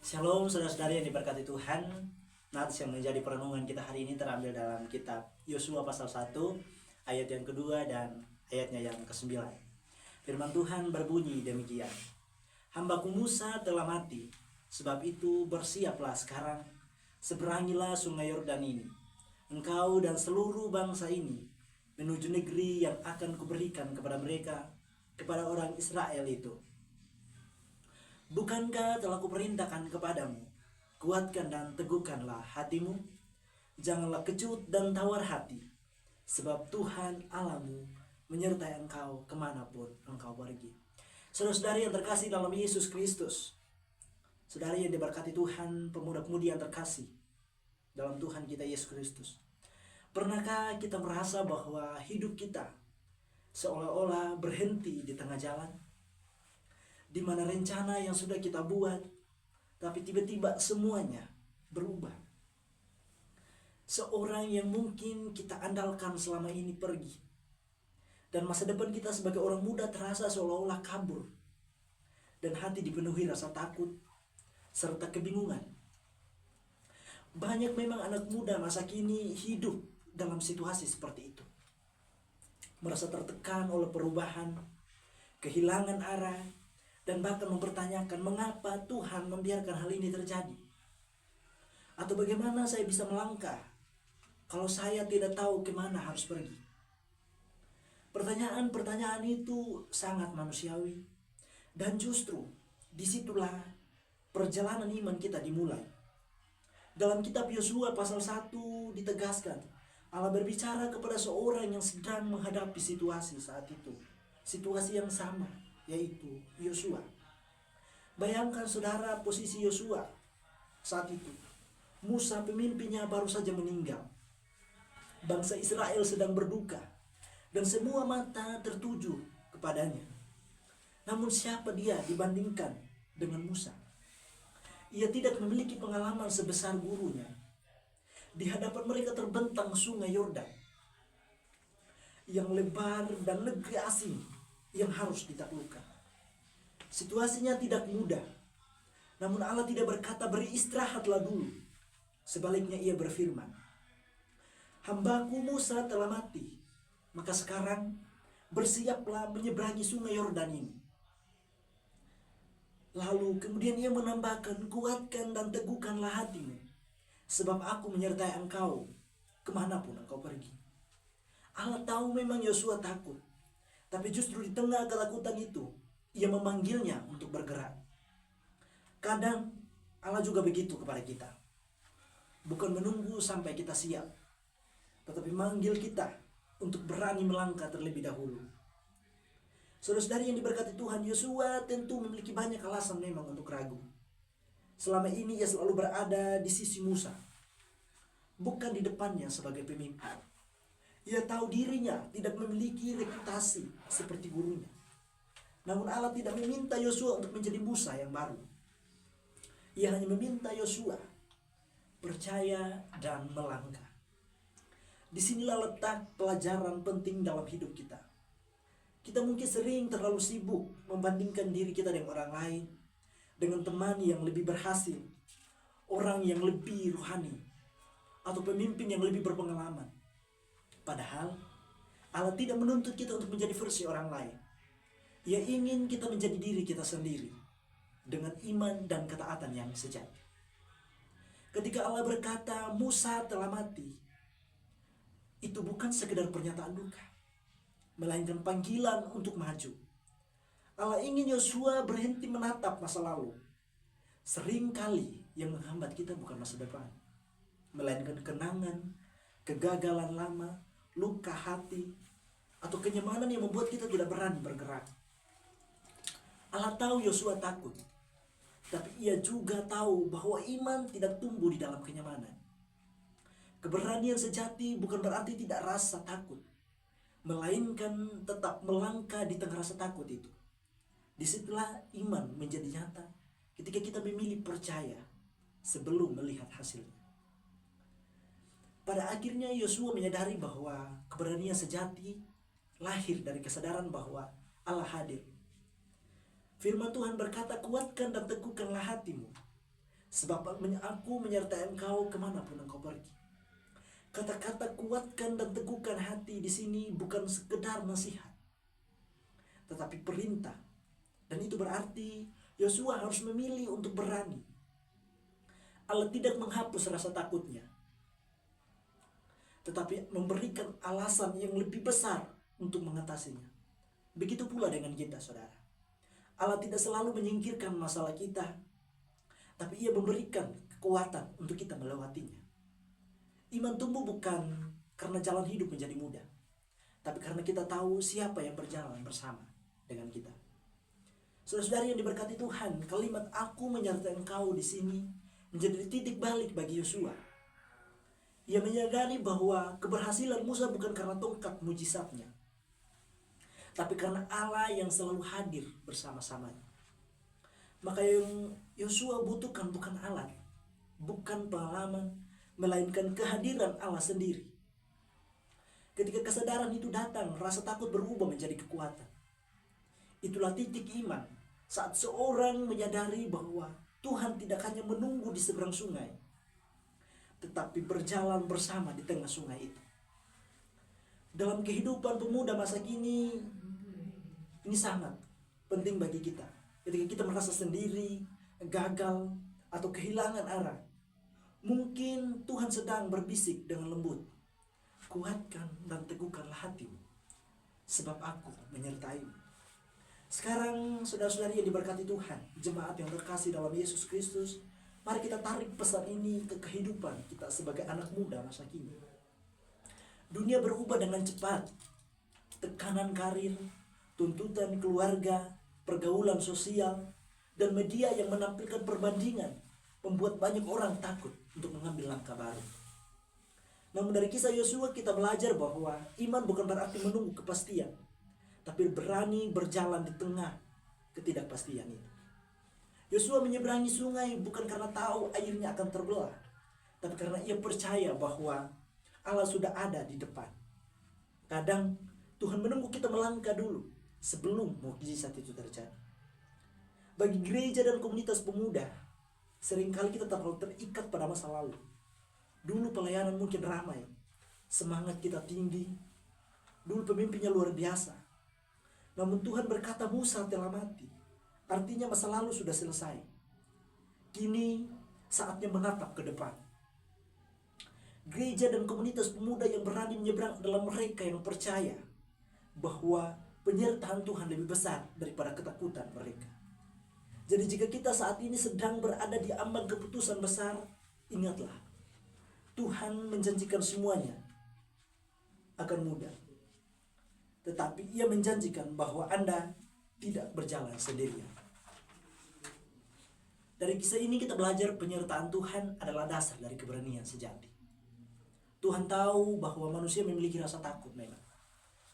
Shalom saudara-saudari yang diberkati Tuhan. Nats yang menjadi perenungan kita hari ini terambil dalam kitab Yosua pasal 1 ayat yang kedua dan ayatnya yang ke-9. Firman Tuhan berbunyi demikian. Hambaku Musa telah mati, sebab itu bersiaplah sekarang, seberangilah sungai Yordan ini, engkau dan seluruh bangsa ini, menuju negeri yang akan kuberikan kepada mereka, kepada orang Israel itu. Bukankah telah kuperintahkan kepadamu, kuatkan dan teguhkanlah hatimu, janganlah kecut dan tawar hati, sebab Tuhan Allahmu menyertai engkau kemanapun engkau pergi. Saudara-saudari yang terkasih dalam Yesus Kristus, saudari yang diberkati Tuhan, pemuda-pemudi yang terkasih dalam Tuhan kita Yesus Kristus, pernahkah kita merasa bahwa hidup kita seolah-olah berhenti di tengah jalan, di mana rencana yang sudah kita buat, tapi tiba-tiba semuanya berubah? Seorang yang mungkin kita andalkan selama ini pergi, dan masa depan kita sebagai orang muda terasa seolah-olah kabur, dan hati dipenuhi rasa takut serta kebingungan. Banyak memang anak muda masa kini hidup dalam situasi seperti itu, merasa tertekan oleh perubahan, kehilangan arah, dan bahkan mempertanyakan mengapa Tuhan membiarkan hal ini terjadi. Atau bagaimana saya bisa melangkah kalau saya tidak tahu kemana harus pergi. Pertanyaan-pertanyaan itu sangat manusiawi, dan justru disitulah perjalanan iman kita dimulai. Dalam kitab Yosua pasal 1 ditegaskan, Allah berbicara kepada seorang yang sedang menghadapi situasi saat itu, situasi yang sama, yaitu Yosua. Bayangkan saudara posisi Yosua saat itu. Musa pemimpinnya baru saja meninggal. Bangsa Israel sedang berduka, dan semua mata tertuju kepadanya. Namun siapa dia dibandingkan dengan Musa? Ia tidak memiliki pengalaman sebesar gurunya. Di hadapan mereka terbentang sungai Yordan yang lebar dan negeri asing yang harus ditaklukkan. Situasinya tidak mudah. Namun Allah tidak berkata beristirahatlah dulu. Sebaliknya ia berfirman, hambaku Musa telah mati, maka sekarang bersiaplah menyeberangi sungai Yordan ini. Lalu kemudian ia menambahkan, kuatkan dan teguhkanlah hatimu, sebab aku menyertai engkau kemanapun engkau pergi. Allah tahu memang Yosua takut, tapi justru di tengah ketakutan itu, ia memanggilnya untuk bergerak. Kadang Allah juga begitu kepada kita. Bukan menunggu sampai kita siap, tetapi manggil kita untuk berani melangkah terlebih dahulu. Saudara-saudari yang diberkati Tuhan, Yosua tentu memiliki banyak alasan memang untuk ragu. Selama ini ia selalu berada di sisi Musa, bukan di depannya sebagai pemimpin. Ia tahu dirinya tidak memiliki reputasi seperti gurunya. Namun Allah tidak meminta Yosua untuk menjadi Musa yang baru. Ia hanya meminta Yosua percaya dan melangkah. Disinilah letak pelajaran penting dalam hidup kita. Kita mungkin sering terlalu sibuk membandingkan diri kita dengan orang lain, dengan teman yang lebih berhasil, orang yang lebih rohani, atau pemimpin yang lebih berpengalaman. Padahal Allah tidak menuntut kita untuk menjadi versi orang lain. Ia ingin kita menjadi diri kita sendiri dengan iman dan ketaatan yang sejati. Ketika Allah berkata Musa telah mati, itu bukan sekedar pernyataan duka, melainkan panggilan untuk maju. Allah ingin Yosua berhenti menatap masa lalu. Seringkali yang menghambat kita bukan masa depan, melainkan kenangan, kegagalan lama, luka hati, atau kenyamanan yang membuat kita tidak berani bergerak. Allah tahu Yosua takut, tapi ia juga tahu bahwa iman tidak tumbuh di dalam kenyamanan. Keberanian sejati bukan berarti tidak rasa takut, melainkan tetap melangkah di tengah rasa takut itu. Disitulah iman menjadi nyata ketika kita memilih percaya sebelum melihat hasilnya. Pada akhirnya Yosua menyadari bahwa keberanian sejati lahir dari kesadaran bahwa Allah hadir. Firman Tuhan berkata, kuatkan dan teguhkanlah hatimu, sebab aku menyertai engkau kemanapun engkau pergi. Kata-kata kuatkan dan teguhkan hati di sini bukan sekedar nasihat, tetapi perintah. Dan itu berarti Yosua harus memilih untuk berani. Allah tidak menghapus rasa takutnya, tetapi memberikan alasan yang lebih besar untuk mengatasinya. Begitu pula dengan kita, saudara. Allah tidak selalu menyingkirkan masalah kita, tapi Ia memberikan kekuatan untuk kita melewatinya. Iman tumbuh bukan karena jalan hidup menjadi mudah, tapi karena kita tahu siapa yang berjalan bersama dengan kita. Saudara-saudari yang diberkati Tuhan, kalimat aku menyertai engkau di sini menjadi titik balik bagi Yosua. Ia menyadari bahwa keberhasilan Musa bukan karena tongkat mujizatnya, tapi karena Allah yang selalu hadir bersama-samanya. Maka yang Yosua butuhkan bukan alat, bukan pengalaman, melainkan kehadiran Allah sendiri. Ketika kesadaran itu datang, rasa takut berubah menjadi kekuatan. Itulah titik iman saat seorang menyadari bahwa Tuhan tidak hanya menunggu di seberang sungai, tetapi berjalan bersama di tengah sungai itu. Dalam kehidupan pemuda masa kini, ini sangat penting bagi kita. Ketika kita merasa sendiri, gagal, atau kehilangan arah, mungkin Tuhan sedang berbisik dengan lembut, kuatkan dan teguhkanlah hatimu, sebab aku menyertaimu. Sekarang saudara-saudari yang diberkati Tuhan, jemaat yang terkasih dalam Yesus Kristus, mari kita tarik pesan ini ke kehidupan kita sebagai anak muda masa kini. Dunia berubah dengan cepat. Tekanan karir, tuntutan keluarga, pergaulan sosial, dan media yang menampilkan perbandingan membuat banyak orang takut untuk mengambil langkah baru. Namun dari kisah Yosua kita belajar bahwa iman bukan berarti menunggu kepastian, tapi berani berjalan di tengah ketidakpastian itu. Yosua menyeberangi sungai bukan karena tahu airnya akan terbelah, tapi karena ia percaya bahwa Allah sudah ada di depan. Kadang Tuhan menunggu kita melangkah dulu sebelum mukjizat itu terjadi. Bagi gereja dan komunitas pemuda, seringkali kita terlalu terikat pada masa lalu. Dulu pelayanan mungkin ramai, semangat kita tinggi, dulu pemimpinnya luar biasa. Namun Tuhan berkata Musa telah mati, artinya masa lalu sudah selesai. Kini saatnya menatap ke depan. Gereja dan komunitas pemuda yang berani menyeberang adalah mereka yang percaya bahwa penyertaan Tuhan lebih besar daripada ketakutan mereka. Jadi jika kita saat ini sedang berada di ambang keputusan besar, ingatlah, Tuhan menjanjikan semuanya akan mudah. Tetapi Ia menjanjikan bahwa Anda tidak berjalan sendirian. Dari kisah ini kita belajar penyertaan Tuhan adalah dasar dari keberanian sejati. Tuhan tahu bahwa manusia memiliki rasa takut memang,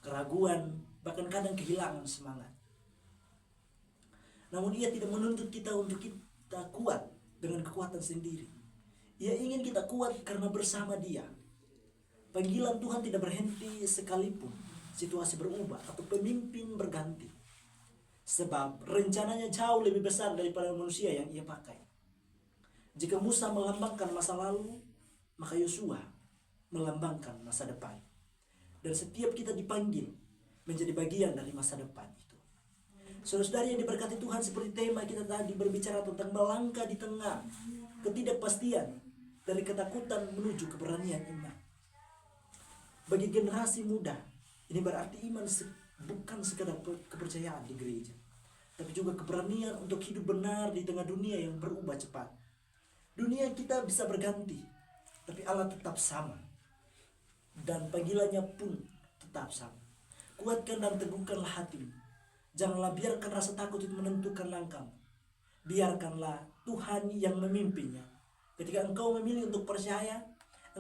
keraguan, bahkan kadang kehilangan semangat. Namun Ia tidak menuntut kita untuk kita kuat dengan kekuatan sendiri. Ia ingin kita kuat karena bersama Dia. Panggilan Tuhan tidak berhenti sekalipun situasi berubah atau pemimpin berganti. Sebab rencananya jauh lebih besar daripada manusia yang Ia pakai. Jika Musa melambangkan masa lalu, maka Yosua melambangkan masa depan. Dan setiap kita dipanggil menjadi bagian dari masa depan itu. Saudara-saudari yang diberkati Tuhan, seperti tema kita tadi berbicara tentang melangkah di tengah ketidakpastian, dari ketakutan menuju keberanian iman. Bagi generasi muda, ini berarti iman bukan sekedar kepercayaan di gereja, tapi juga keberanian untuk hidup benar di tengah dunia yang berubah cepat. Dunia kita bisa berganti, tapi Allah tetap sama. Dan panggilannya pun tetap sama. Kuatkan dan teguhkanlah hatimu. Janganlah biarkan rasa takut itu menentukan langkahmu. Biarkanlah Tuhan yang memimpinnya. Ketika engkau memilih untuk percaya,